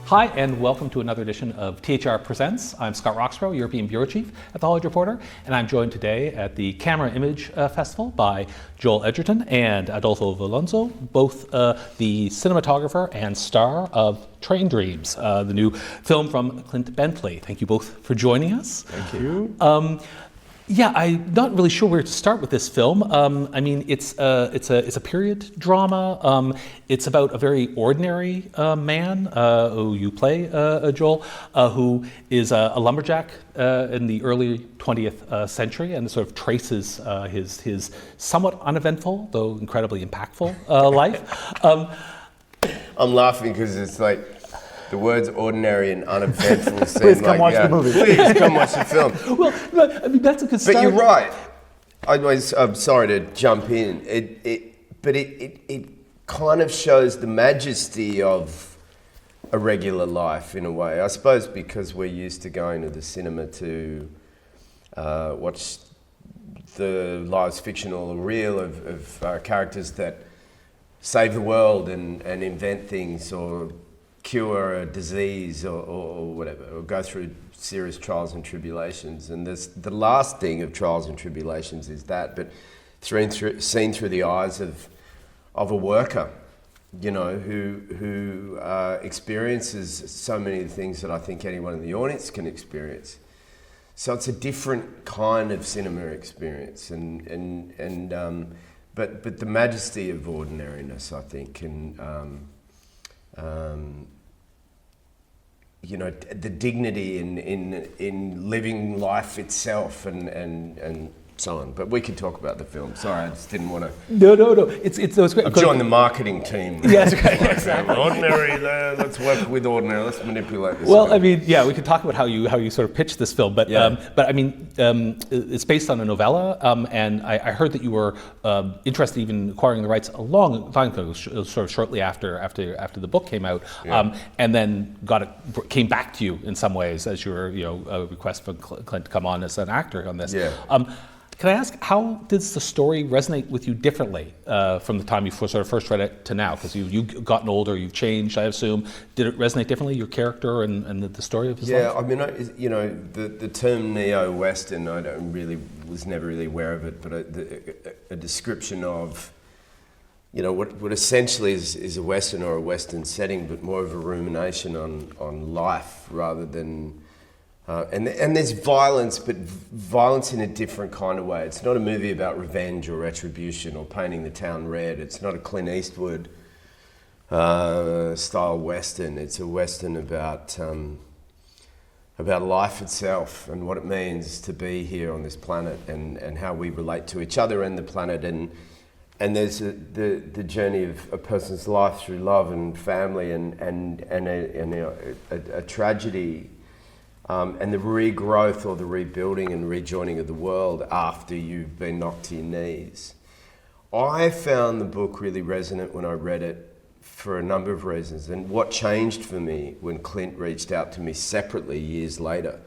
Hi, and welcome to another edition of THR Presents. I'm Scott Roxborough, European Bureau Chief at The Hollywood Reporter, and I'm joined today at the Camera Image Festival by Joel Edgerton and Adolpho Veloso, both the cinematographer and star of Train Dreams, the new film from Clint Bentley. Thank you both for joining us. Thank you. Yeah, I'm not really sure where to start with this film. I mean, it's a period drama. It's about a very ordinary man who you play, Joel, who is a lumberjack in the early 20th century, and sort of traces his somewhat uneventful, though incredibly impactful life. I'm laughing because it's like the words ordinary and uneventful seem Please come watch the movie. Please come watch the film. Well, I mean, that's a good start. But you're right. I'm sorry to jump in. It kind of shows the majesty of a regular life in a way. I suppose because we're used to going to the cinema to watch the lives, fictional or real, of characters that save the world and invent things or cure a disease or whatever, or go through serious trials and tribulations. And the last thing of trials and tribulations is that, but seen through the eyes of a worker, you know, who experiences so many of the things that I think anyone in the audience can experience. So it's a different kind of cinema experience, but the majesty of ordinariness, I think, and you know, the dignity in living life itself and so on. But we could talk about the film. Sorry, I just didn't want to. No. It's great. I've joined the marketing team. Yes, okay, exactly. Ordinary. Let's work with ordinary. Let's manipulate this. Well, I mean, yeah, we could talk about how you sort of pitched this film, but yeah. But I mean, it's based on a novella, and I heard that you were interested even acquiring the rights a long time ago, sort of shortly after the book came out, Yeah. and then came back to you in some ways as your a request from Clint to come on as an actor on this. Yeah. Can I ask, how does the story resonate with you differently from the time you sort of first read it to now? Because you've gotten older, you've changed, I assume. Did it resonate differently, your character and the story of his life? Yeah, I mean, the term neo-Western, was never really aware of it, but a description of, what essentially is a Western or a Western setting, but more of a rumination on life rather than. And there's violence, but violence in a different kind of way. It's not a movie about revenge or retribution or painting the town red. It's not a Clint Eastwood style Western. It's a Western about life itself and what it means to be here on this planet and how we relate to each other and the planet. And there's the journey of a person's life through love and family and a tragedy. And the regrowth or the rebuilding and rejoining of the world after you've been knocked to your knees. I found the book really resonant when I read it for a number of reasons. And what changed for me when Clint reached out to me separately years later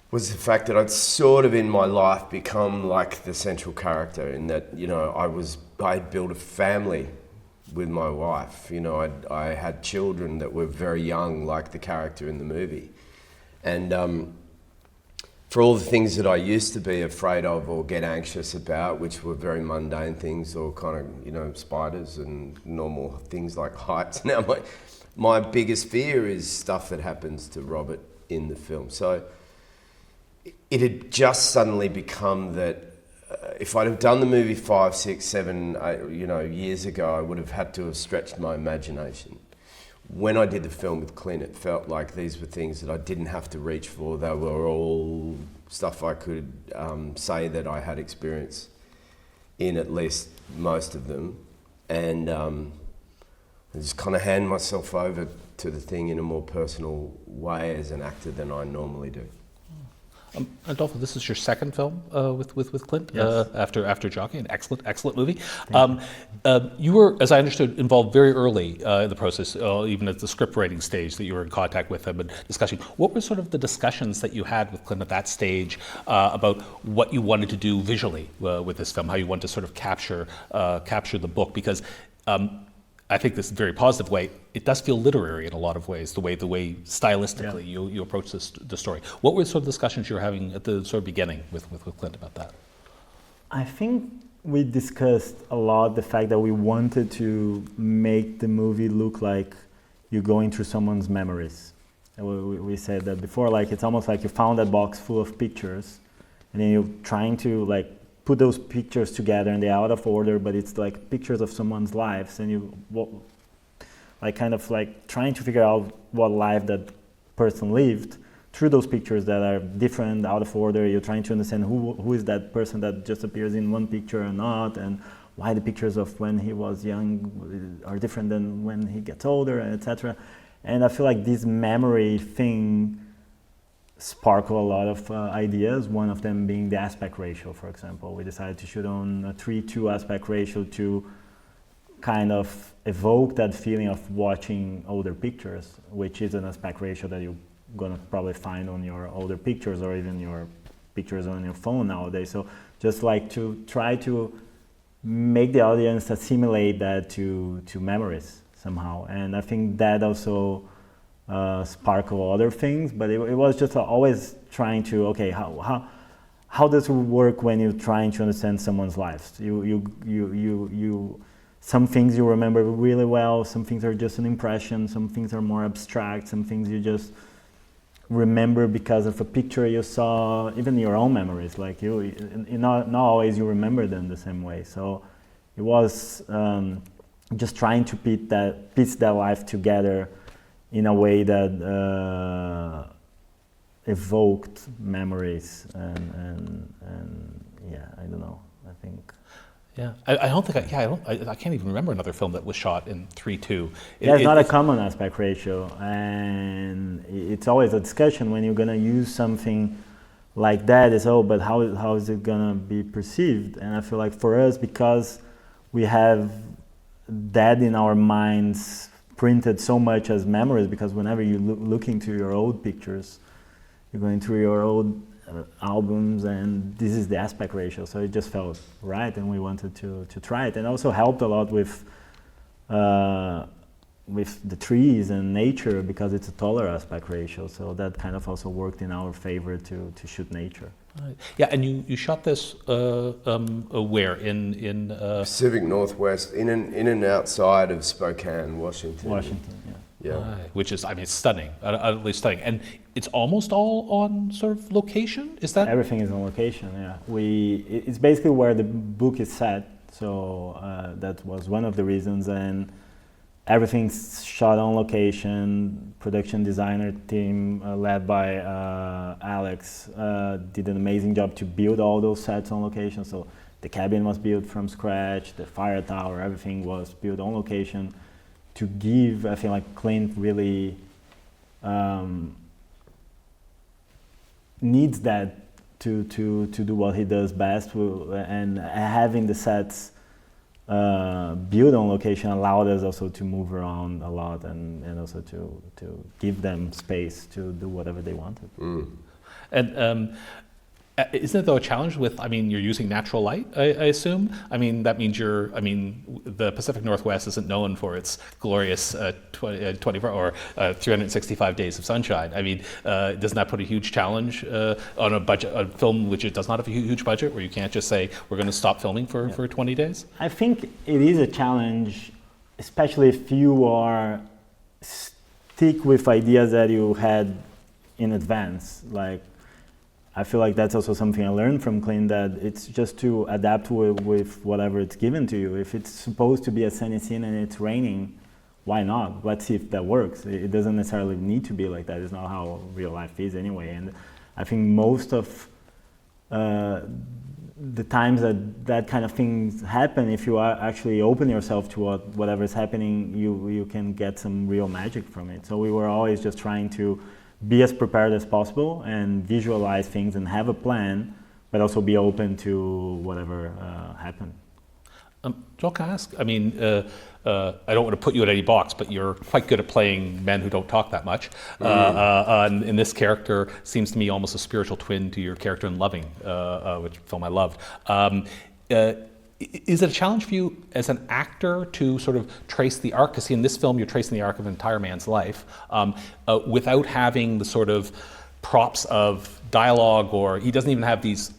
was the fact that I'd sort of in my life become like the central character in that, I'd built a family with my wife. I had children that were very young, like the character in the movie. And for all the things that I used to be afraid of or get anxious about, which were very mundane things or kind of, spiders and normal things like heights. Now my biggest fear is stuff that happens to Robert in the film. So it had just suddenly become that if I'd have done the movie 5, 6, 7, 8, years ago, I would have had to have stretched my imagination. When I did the film with Clint, it felt like these were things that I didn't have to reach for. They were all stuff I could say that I had experience in, at least most of them. And I just kind of hand myself over to the thing in a more personal way as an actor than I normally do. Adolpho, this is your second film with Clint, Yes. after Jockey, an excellent movie. You were, as I understood, involved very early in the process, even at the script writing stage, that you were in contact with him and discussing. What were sort of the discussions that you had with Clint at that stage about what you wanted to do visually with this film, how you wanted to sort of capture the book? Because I think this very positive way, it does feel literary in a lot of ways, the way stylistically you approach the story. What were sort of discussions you were having at the sort of beginning with Clint about that? I think we discussed a lot the fact that we wanted to make the movie look like you're going through someone's memories. And we said that before, like it's almost like you found that box full of pictures, and then you're trying to like put those pictures together, and they're out of order, but it's like pictures of someone's lives, and you like kind of like trying to figure out what life that person lived through those pictures that are different, out of order. You're trying to understand who is that person that just appears in one picture or not, and why the pictures of when he was young are different than when he gets older, etc. And I feel like this memory thing sparkle a lot of ideas, one of them being the aspect ratio, for example. We decided to shoot on a 3:2 aspect ratio to kind of evoke that feeling of watching older pictures, which is an aspect ratio that you're gonna probably find on your older pictures or even your pictures on your phone nowadays. So just like to try to make the audience assimilate that to memories somehow. And I think that also sparkle other things, but it was just always trying to, okay, how does it work when you're trying to understand someone's lives? You some things you remember really well, some things are just an impression, some things are more abstract, some things you just remember because of a picture you saw, even your own memories, like not always you remember them the same way. So it was just trying to piece that life together in a way that evoked memories and yeah, I don't know, I think. Yeah, I don't think I can't even remember another film that was shot in 3:2. Yeah, it's not a common aspect ratio, and it's always a discussion when you're gonna use something like that. Is but how is it gonna be perceived? And I feel like for us, because we have that in our minds printed so much as memories, because whenever you look into your old pictures, you're going through your old albums, and this is the aspect ratio, so it just felt right, and we wanted to try it, and also helped a lot with the trees and nature, because it's a taller aspect ratio, so that kind of also worked in our favor to shoot nature. Right. Yeah, and you shot this where in Pacific Northwest, in and outside of Spokane, Washington. Yeah. Right. Which is, I mean, it's stunning, utterly stunning. And it's almost all on sort of location, is that? Everything is on location, yeah. It's basically where the book is set, so that was one of the reasons, and everything's shot on location. Production designer team led by Alex did an amazing job to build all those sets on location, so the cabin was built from scratch, the fire tower, everything was built on location, to give, I feel like Clint really needs that to do what he does best, and having the sets built on location allowed us also to move around a lot, and also to give them space to do whatever they wanted. And isn't it though a challenge with, I mean, you're using natural light, I assume? I mean, that means the Pacific Northwest isn't known for its glorious 24 or 365 days of sunshine. I mean, doesn't that put a huge challenge on a film which it does not have a huge budget, where you can't just say, we're going to stop filming for 20 days? I think it is a challenge, especially if you are stick with ideas that you had in advance. Like, I feel like that's also something I learned from Clint, that it's just to adapt with whatever it's given to you. If it's supposed to be a sunny scene and it's raining, why not? Let's see if that works. It doesn't necessarily need to be like that. It's not how real life is anyway. And I think most of the times that kind of things happen, if you actually open yourself to whatever is happening, you can get some real magic from it. So we were always just trying to be as prepared as possible and visualize things and have a plan, but also be open to whatever happened. Joel, can I ask, I mean, I don't want to put you in any box, but you're quite good at playing men who don't talk that much. And this character seems to me almost a spiritual twin to your character in Loving, which film I loved. Is it a challenge for you as an actor to sort of trace the arc? Because in this film, you're tracing the arc of an entire man's life without having the sort of props of dialogue, or he doesn't even have these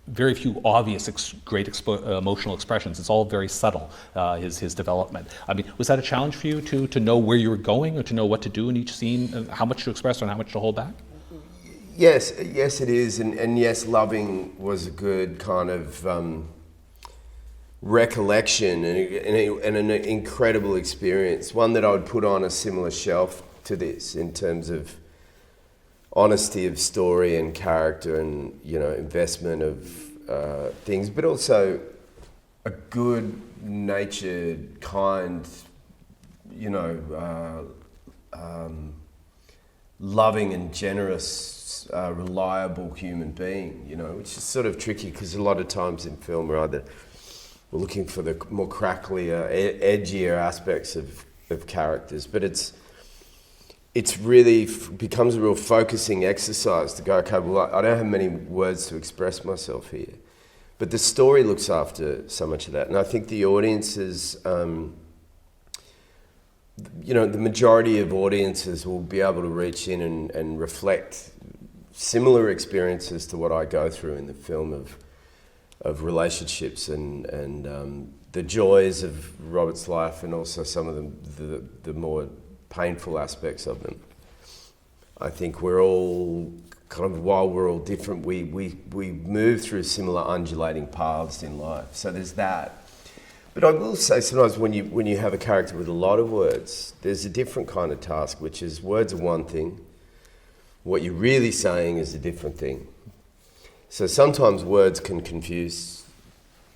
very few obvious great emotional expressions. It's all very subtle, his development. I mean, was that a challenge for you to know where you were going, or to know what to do in each scene, and how much to express and how much to hold back? Yes, it is, and yes, Loving was a good kind of recollection and an incredible experience, one that I would put on a similar shelf to this in terms of honesty of story and character and, you know, investment of things, but also a good natured, kind, you know, loving and generous, reliable human being, you know, which is sort of tricky because a lot of times in film we're looking for the more cracklier, edgier aspects of characters, but it's really becomes a real focusing exercise to go, okay, well, I don't have many words to express myself here. But the story looks after so much of that. And I think the audiences, you know, the majority of audiences will be able to reach in and reflect similar experiences to what I go through in the film of relationships and the joys of Robert's life, and also some of the more painful aspects of them. I think we're all kind of, while we're all different, we move through similar undulating paths in life. So there's that. But I will say sometimes when you have a character with a lot of words, there's a different kind of task, which is words are one thing. What you're really saying is a different thing. So sometimes words can confuse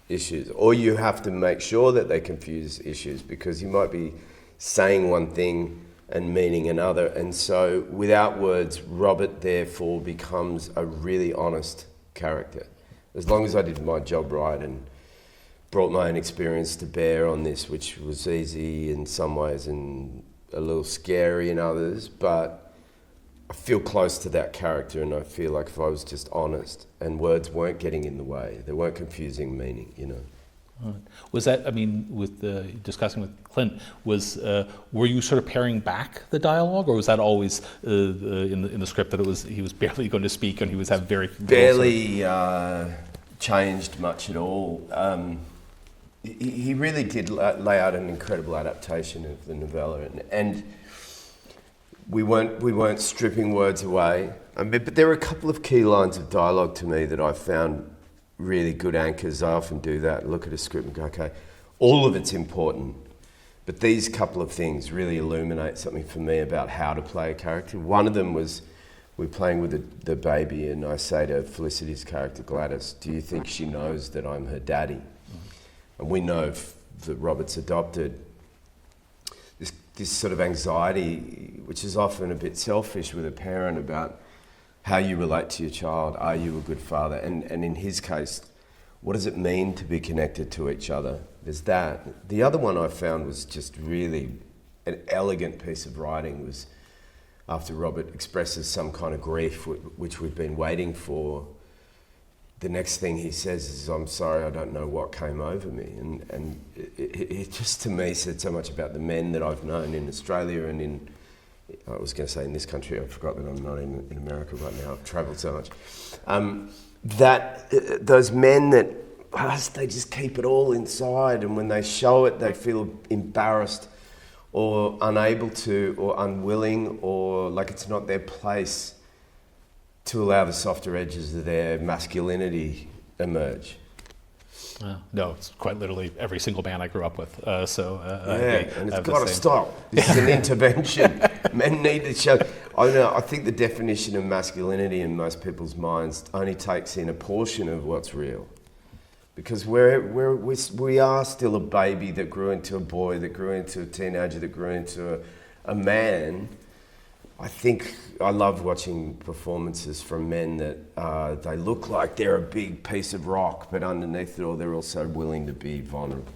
issues, or you have to make sure that they confuse issues, because you might be saying one thing and meaning another. And so without words, Robert therefore becomes a really honest character. As long as I did my job right and brought my own experience to bear on this, which was easy in some ways and a little scary in others, but I feel close to that character, and I feel like if I was just honest and words weren't getting in the way, they weren't confusing meaning, you know. Right. Was that, I mean, with discussing with Clint, were you sort of paring back the dialogue, or was that always in the script that he was barely going to speak and he was have very barely changed much at all? He really did lay out an incredible adaptation of the novella, and we weren't stripping words away. I mean, but there were a couple of key lines of dialogue to me that I found really good anchors. I often do that, look at a script and go, okay, all of it's important, but these couple of things really illuminate something for me about how to play a character. One of them was, we're playing with the baby, and I say to Felicity's character, Gladys, do you think she knows that I'm her daddy? Mm-hmm. And we know that Robert's adopted. This sort of anxiety, which is often a bit selfish with a parent, about how you relate to your child. Are you a good father? And in his case, what does it mean to be connected to each other? There's that. The other one I found was just really an elegant piece of writing, was after Robert expresses some kind of grief, which we've been waiting for, the next thing he says is, I'm sorry, I don't know what came over me. And it just, to me, said so much about the men that I've known in Australia and in, I was going to say in this country, I forgot that I'm not in America right now, I've travelled so much. That those men that, they just keep it all inside, and when they show it, they feel embarrassed or unable to, or unwilling, or like it's not their place to allow the softer edges of their masculinity emerge. No, it's quite literally every single band I grew up with. And it's got to stop. This is an intervention. Men need to show. I don't know. I think the definition of masculinity in most people's minds only takes in a portion of what's real, because we are still a baby that grew into a boy, that grew into a teenager, that grew into a man. I think I love watching performances from men that they look like they're a big piece of rock, but underneath it all, they're also willing to be vulnerable.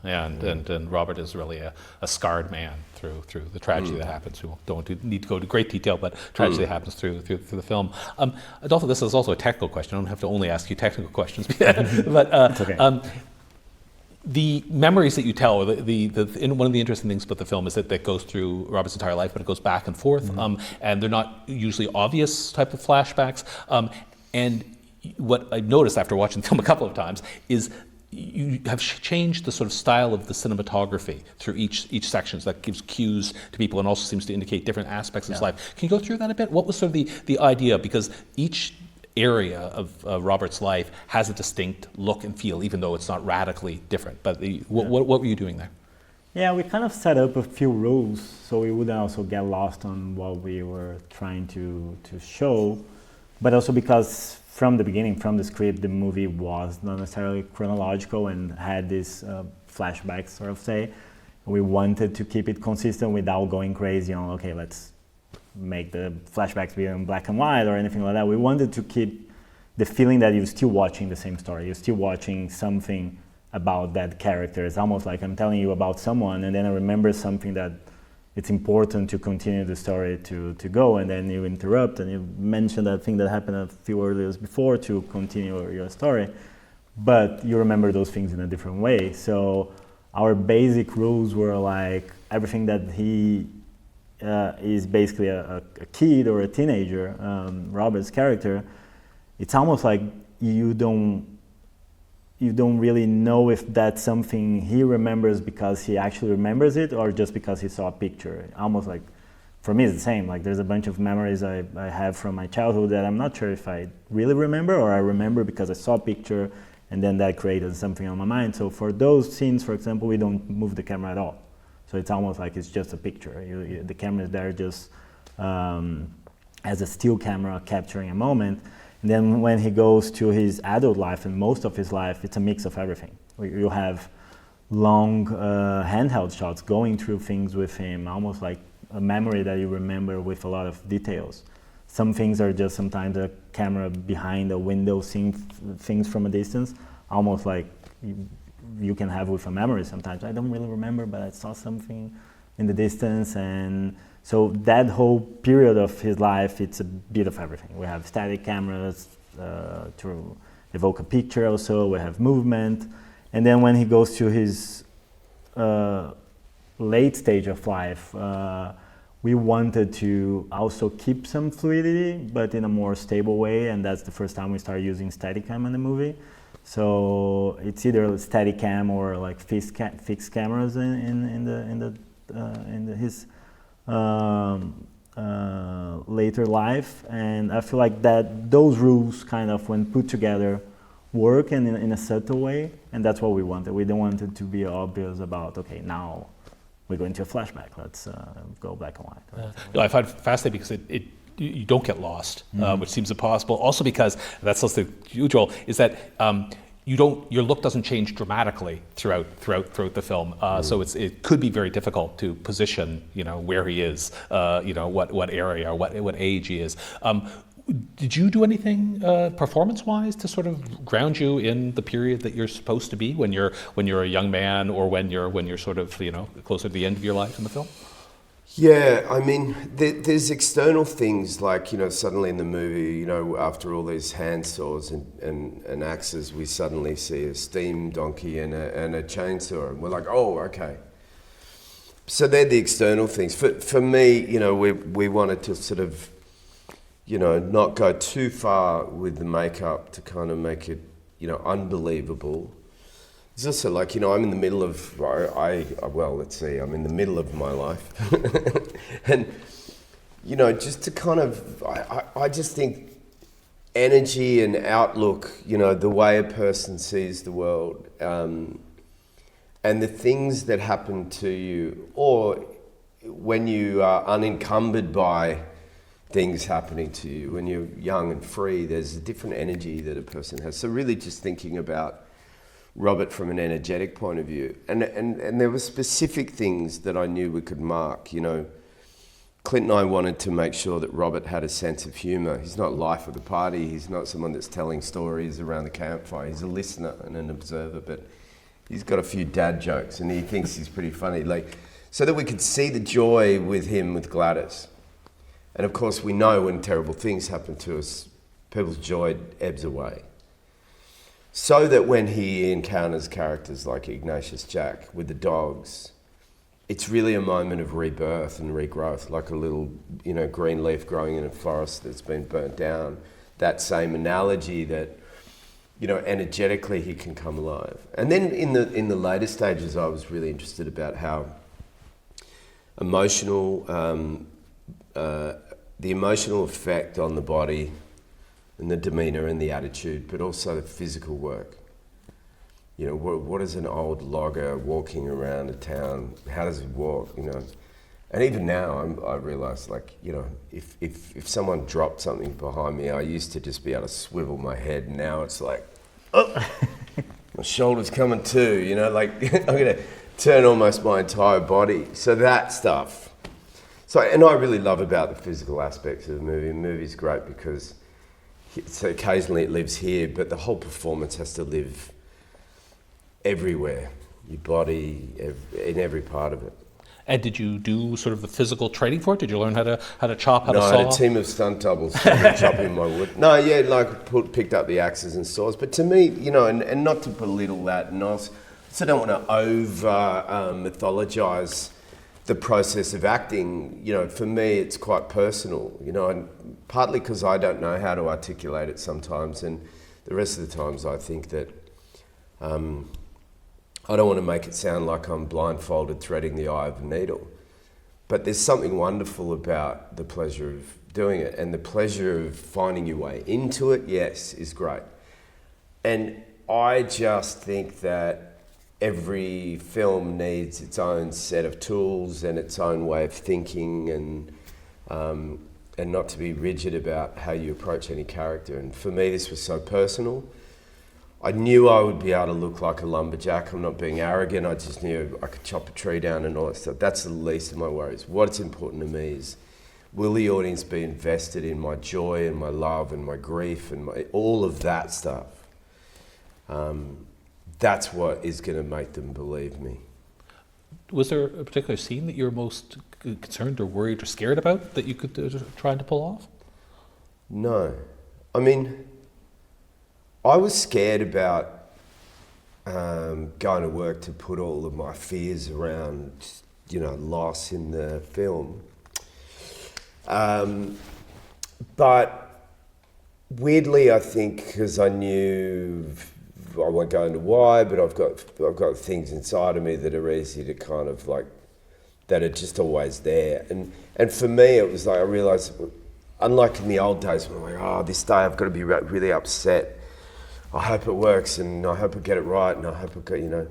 Yeah, and Robert is really a scarred man through the tragedy that happens. We don't need to go into great detail, but tragedy happens through the film. Adolpho, this is also a technical question. I don't have to only ask you technical questions, but It's okay. the memories that you tell, one of the interesting things about the film is that goes through Robert's entire life, but it goes back and forth, and they're not usually obvious type of flashbacks. And what I noticed after watching the film a couple of times is you have changed the sort of style of the cinematography through each section, so that gives cues to people and also seems to indicate different aspects of his life. Can you go through that a bit? What was sort of the idea? Because each area of Robert's life has a distinct look and feel, even though it's not radically different. But what were you doing there? Yeah, we kind of set up a few rules so we wouldn't also get lost on what we were trying to show, but also because from the beginning, from the script, the movie was not necessarily chronological and had this flashback, sort of say. We wanted to keep it consistent without going crazy on, okay, let's make the flashbacks be in black and white or anything like that. We wanted to keep the feeling that you're still watching the same story. You're still watching something about that character. It's almost like I'm telling you about someone and then I remember something that it's important to continue the story to go, and then you interrupt and you mention that thing that happened a few years before to continue your story, but you remember those things in a different way. So our basic rules were like everything that he is basically a kid or a teenager, Robert's character, it's almost like you don't really know if that's something he remembers because he actually remembers it or just because he saw a picture. Almost like, for me it's the same, like there's a bunch of memories I have from my childhood that I'm not sure if I really remember or I remember because I saw a picture and then that created something on my mind. So for those scenes, for example, we don't move the camera at all. So it's almost like it's just a picture. The camera is there just as a still camera capturing a moment. And then when he goes to his adult life and most of his life, it's a mix of everything. You have long handheld shots going through things with him, almost like a memory that you remember with a lot of details. Some things are just sometimes a camera behind a window seeing things from a distance, almost like you can have with a memory sometimes. I don't really remember, but I saw something in the distance. And so that whole period of his life, it's a bit of everything. We have static cameras to evoke a picture also, we have movement. And then when he goes to his late stage of life, we wanted to also keep some fluidity, but in a more stable way, and that's the first time we started using Steadicam in the movie. So it's either Steadicam or like fixed cameras in his later life, and I feel like that those rules kind of, when put together, work in a subtle way, and that's what we wanted. We don't want it to be obvious about, okay, now we're going to a flashback, let's go black and white. No, I find it fascinating because you don't get lost, which seems impossible. Also because, that's also you, Joel, is that your look doesn't change dramatically throughout the film. So it could be very difficult to position, where he is, what area or what age he is. Did you do anything performance-wise to sort of ground you in the period that you're supposed to be when you're a young man, or when you're sort of closer to the end of your life in the film? Yeah, I mean, there's external things like, suddenly in the movie, after all these hand saws and axes, we suddenly see a steam donkey and a chainsaw, and we're like, oh, okay. So they're the external things. For me, we wanted to sort of, not go too far with the makeup to kind of make it, unbelievable. It's also like, I'm in the middle of, I'm in the middle of my life. And, just to kind of, I just think energy and outlook, the way a person sees the world, and the things that happen to you, or when you are unencumbered by things happening to you, when you're young and free, there's a different energy that a person has. So really just thinking about Robert from an energetic point of view. And there were specific things that I knew we could mark. Clint and I wanted to make sure that Robert had a sense of humour. He's not life of the party. He's not someone that's telling stories around the campfire. He's a listener and an observer, but he's got a few dad jokes and he thinks he's pretty funny. Like, so that we could see the joy with him, with Gladys. And of course we know when terrible things happen to us, people's joy ebbs away. So that when he encounters characters like Ignatius Jack with the dogs, it's really a moment of rebirth and regrowth, like a little, green leaf growing in a forest that's been burnt down. That same analogy that, energetically he can come alive. And then in the later stages, I was really interested about how the emotional effect on the body and the demeanour and the attitude, but also the physical work. What is an old logger walking around a town? How does he walk? And even now, I realise, if someone dropped something behind me, I used to just be able to swivel my head. Now it's like, oh, my shoulder's coming too. I'm going to turn almost my entire body. So that stuff. And I really love about the physical aspects of the movie. The movie's great because occasionally it lives here, but the whole performance has to live everywhere, your body, in every part of it. And did you do sort of the physical training for it? Did you learn how to chop, how to saw? No, I had a team of stunt doubles chopping my wood. No, yeah, picked up the axes and saws. But to me, and not to belittle that, and I also don't want to over mythologize the process of acting. For me, it's quite personal. And partly because I don't know how to articulate it sometimes, and the rest of the times I think that. I don't want to make it sound like I'm blindfolded threading the eye of a needle, but there's something wonderful about the pleasure of doing it, and the pleasure of finding your way into it, yes, is great. And I just think that every film needs its own set of tools and its own way of thinking, and not to be rigid about how you approach any character. And for me, this was so personal. I knew I would be able to look like a lumberjack. I'm not being arrogant. I just knew I could chop a tree down and all that stuff. That's the least of my worries. What's important to me is, will the audience be invested in my joy and my love and my grief and all of that stuff? That's what is going to make them believe me. Was there a particular scene that you were most concerned or worried or scared about that you could try to pull off? No. I mean, I was scared about going to work to put all of my fears around, loss in the film. But weirdly, I think, because I knew, I won't go into why, but I've got things inside of me that are easy to kind of that are just always there. And for me, it was like, I realised, unlike in the old days when I'm like, this day I've got to be really upset. I hope it works, and I hope I get it right, and I hope I get,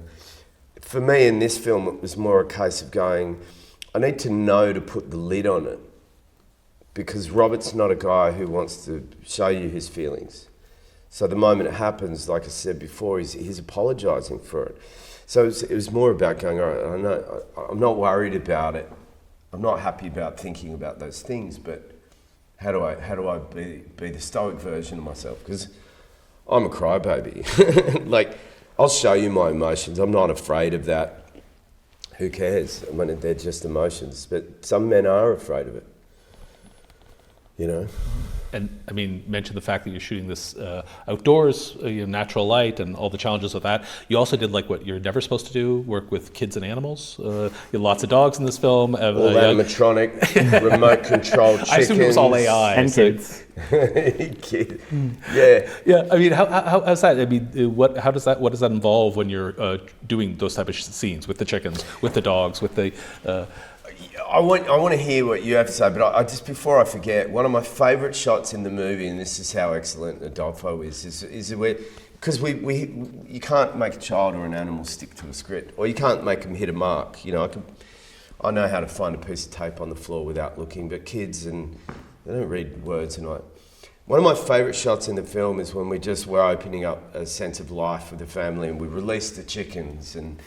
For me, in this film, it was more a case of going, I need to know to put the lid on it, because Robert's not a guy who wants to show you his feelings. So the moment it happens, like I said before, he's apologising for it. So it was more about going, all right, I'm not worried about it. I'm not happy about thinking about those things, but how do I be the stoic version of myself? Because I'm a crybaby. I'll show you my emotions. I'm not afraid of that. Who cares? I mean, they're just emotions. But some men are afraid of it. And I mean, mention the fact that you're shooting this outdoors, natural light, and all the challenges with that. You also did what you're never supposed to do: work with kids and animals. You have lots of dogs in this film. All animatronic, remote control chickens. I assume it was all AI. And kids. Kid. Yeah. Yeah. I mean, how's that? I mean, what does that involve when you're doing those type of scenes with the chickens, with the dogs, with the? I want to hear what you have to say, but I just, before I forget, one of my favourite shots in the movie, and this is how excellent Adolpho is where, because you can't make a child or an animal stick to a script, or you can't make them hit a mark. I know how to find a piece of tape on the floor without looking, but kids, and they don't read words, and one of my favourite shots in the film is when we're opening up a sense of life for the family, and we release the chickens, and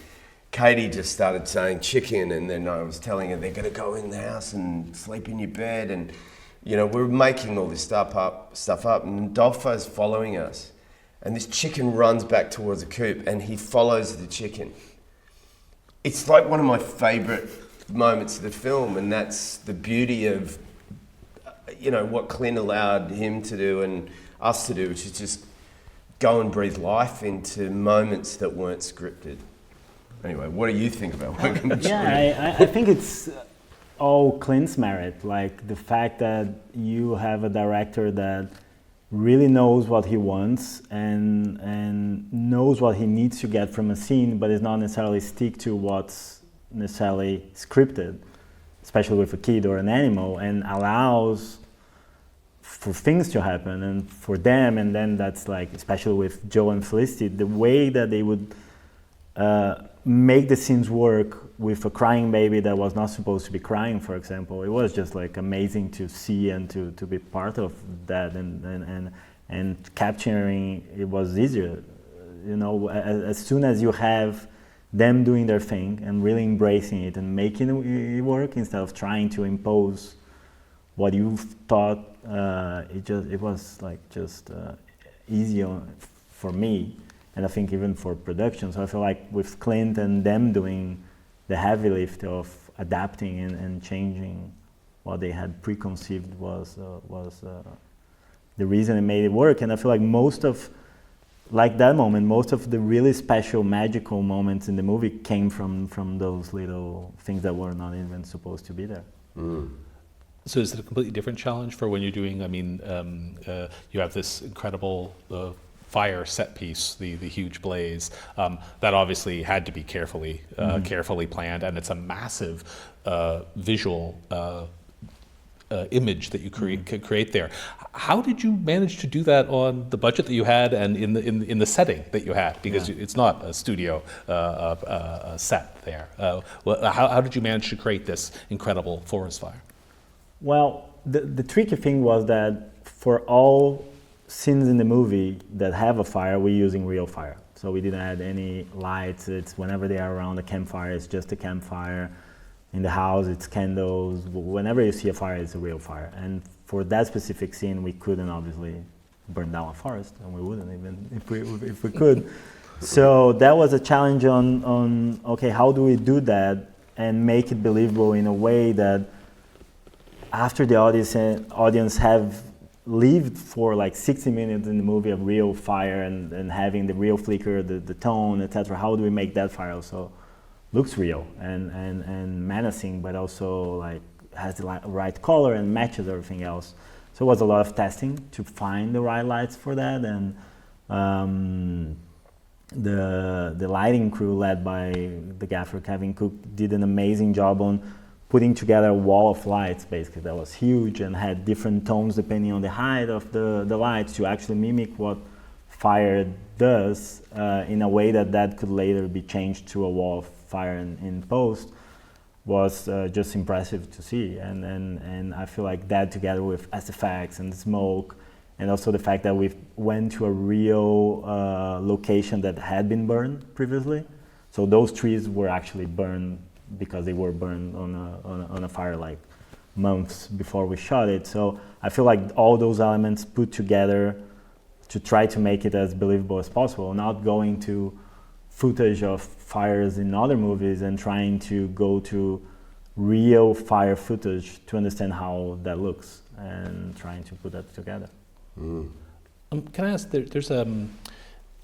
Katie just started saying chicken, and then I was telling her they're going to go in the house and sleep in your bed, and we're making all this stuff up, and Adolpho's following us, and this chicken runs back towards the coop, and he follows the chicken. It's like one of my favourite moments of the film, and that's the beauty of, you know, what Clint allowed him to do and us to do, which is just go and breathe life into moments that weren't scripted. Anyway, what do you think about working with Yeah, I think it's all Clint's merit, like the fact that you have a director that really knows what he wants and knows what he needs to get from a scene, but is not necessarily stick to what's necessarily scripted, especially with a kid or an animal, and allows for things to happen and for them. And then that's like, especially with Joe and Felicity, the way that they would make the scenes work with a crying baby that was not supposed to be crying, for example. It was just like amazing to see and to be part of that, and capturing it was easier. You know, as soon as you have them doing their thing and really embracing it and making it work instead of trying to impose what you thought, it was like just easy for me. And I think even for production. So I feel like with Clint and them doing the heavy lift of adapting and changing what they had preconceived was the reason it made it work. And I feel like most of the really special magical moments in the movie came from those little things that were not even supposed to be there. Mm. So is it a completely different challenge for when you're doing, I mean, you have this incredible fire set piece, the huge blaze, that obviously had to be carefully planned, and it's a massive visual image that you could create there. How did you manage to do that on the budget that you had and in the setting that you had? Because it's not a studio set there. How did you manage to create this incredible forest fire? Well, the tricky thing was that for all scenes in the movie that have a fire, we're using real fire. So we didn't add any lights. It's whenever they are around the campfire, it's just a campfire. In the house, it's candles. Whenever you see a fire, it's a real fire. And for that specific scene, we couldn't obviously burn down a forest, and we wouldn't even if we could. So that was a challenge on okay, how do we do that and make it believable in a way that after the audience have lived for like 60 minutes in the movie of real fire and having the real flicker, the tone, etc. How do we make that fire also looks real and menacing, but also like has the right color and matches everything else? So it was a lot of testing to find the right lights for that, and the lighting crew led by the gaffer Kevin Cook did an amazing job on putting together a wall of lights, basically, that was huge and had different tones depending on the height of the lights to actually mimic what fire does in a way that could later be changed to a wall of fire in post. Was just impressive to see. And I feel like that together with SFX and smoke, and also the fact that we went to a real location that had been burned previously. So those trees were actually burned because they were burned on a fire like months before we shot it. So I feel like all those elements put together to try to make it as believable as possible, not going to footage of fires in other movies and trying to go to real fire footage to understand how that looks and trying to put that together. Mm. Can I ask, there's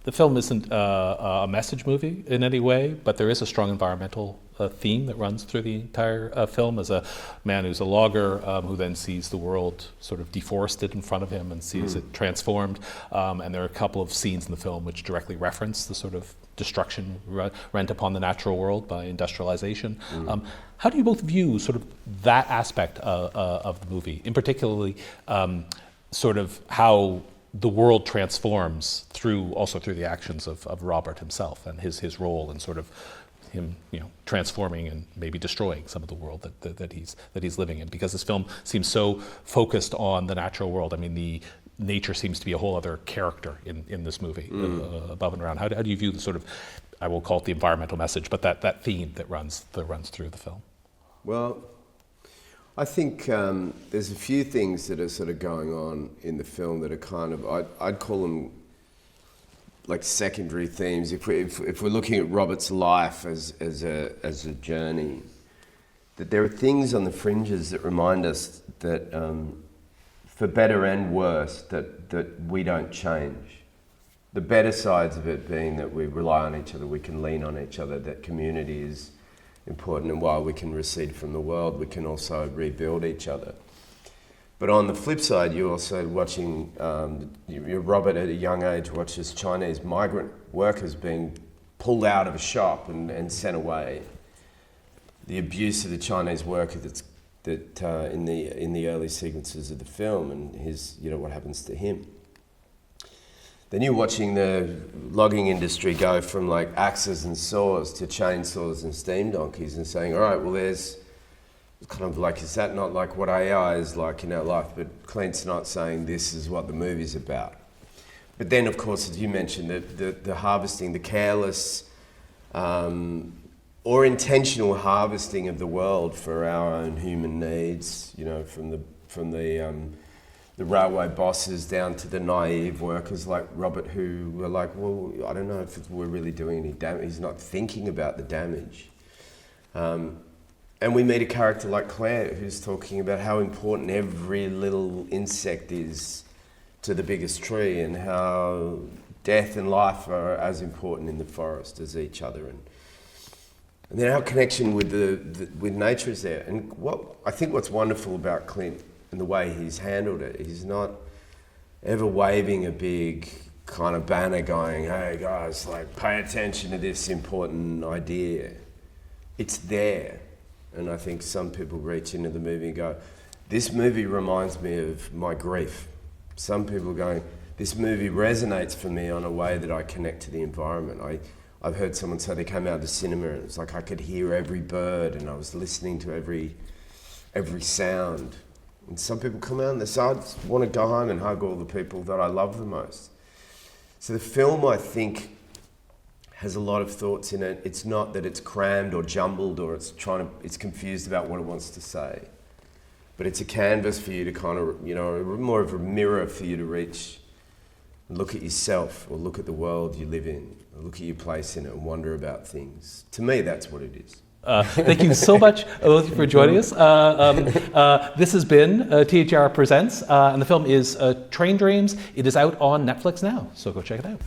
the film isn't a message movie in any way, but there is a strong environmental theme that runs through the entire film, as a man who's a logger who then sees the world sort of deforested in front of him and sees it transformed. And there are a couple of scenes in the film which directly reference the sort of destruction rent upon the natural world by industrialization. How do you both view sort of that aspect of the movie, in particularly sort of how the world transforms through the actions of Robert himself and his role in sort of him, transforming and maybe destroying some of the world that he's living in? Because this film seems so focused on the natural world. I mean, the nature seems to be a whole other character in this movie, above and around. How do you view the sort of, I will call it the environmental message, but that theme that runs through the film? Well, I think there's a few things that are sort of going on in the film that are kind of, I'd call them like secondary themes. If we're looking at Robert's life as a journey, that there are things on the fringes that remind us that, for better and worse, that we don't change. The better sides of it being that we rely on each other, we can lean on each other, that community is important, and while we can recede from the world, we can also rebuild each other. But on the flip side, you're also watching, Robert at a young age watches Chinese migrant workers being pulled out of a shop and sent away. The abuse of the Chinese worker in the early sequences of the film, and what happens to him. Then you're watching the logging industry go from like axes and saws to chainsaws and steam donkeys, and saying, all right, well, there's kind of like, is that not like what AI is like in our life? But Clint's not saying this is what the movie's about. But then, of course, as you mentioned, the harvesting, the careless or intentional harvesting of the world for our own human needs, from the railway bosses down to the naive workers like Robert, who were like, well, I don't know if we're really doing any damage. He's not thinking about the damage. And we meet a character like Claire, who's talking about how important every little insect is to the biggest tree, and how death and life are as important in the forest as each other. And then our connection with with nature is there. And I think what's wonderful about Clint and the way he's handled it, he's not ever waving a big kind of banner going, hey guys, like pay attention to this important idea. It's there. And I think some people reach into the movie and go, this movie reminds me of my grief. Some people going, this movie resonates for me on a way that I connect to the environment. I've heard someone say they came out of the cinema and it's like I could hear every bird and I was listening to every sound. And some people come out and they say, I just want to go home and hug all the people that I love the most. So the film, I think, has a lot of thoughts in it. It's not that it's crammed or jumbled or it's confused about what it wants to say. But it's a canvas for you to kind of, more of a mirror for you to reach and look at yourself or look at the world you live in, or look at your place in it and wonder about things. To me, that's what it is. Thank you so much, both, for joining us. This has been THR Presents, and the film is Train Dreams. It is out on Netflix now, so go check it out.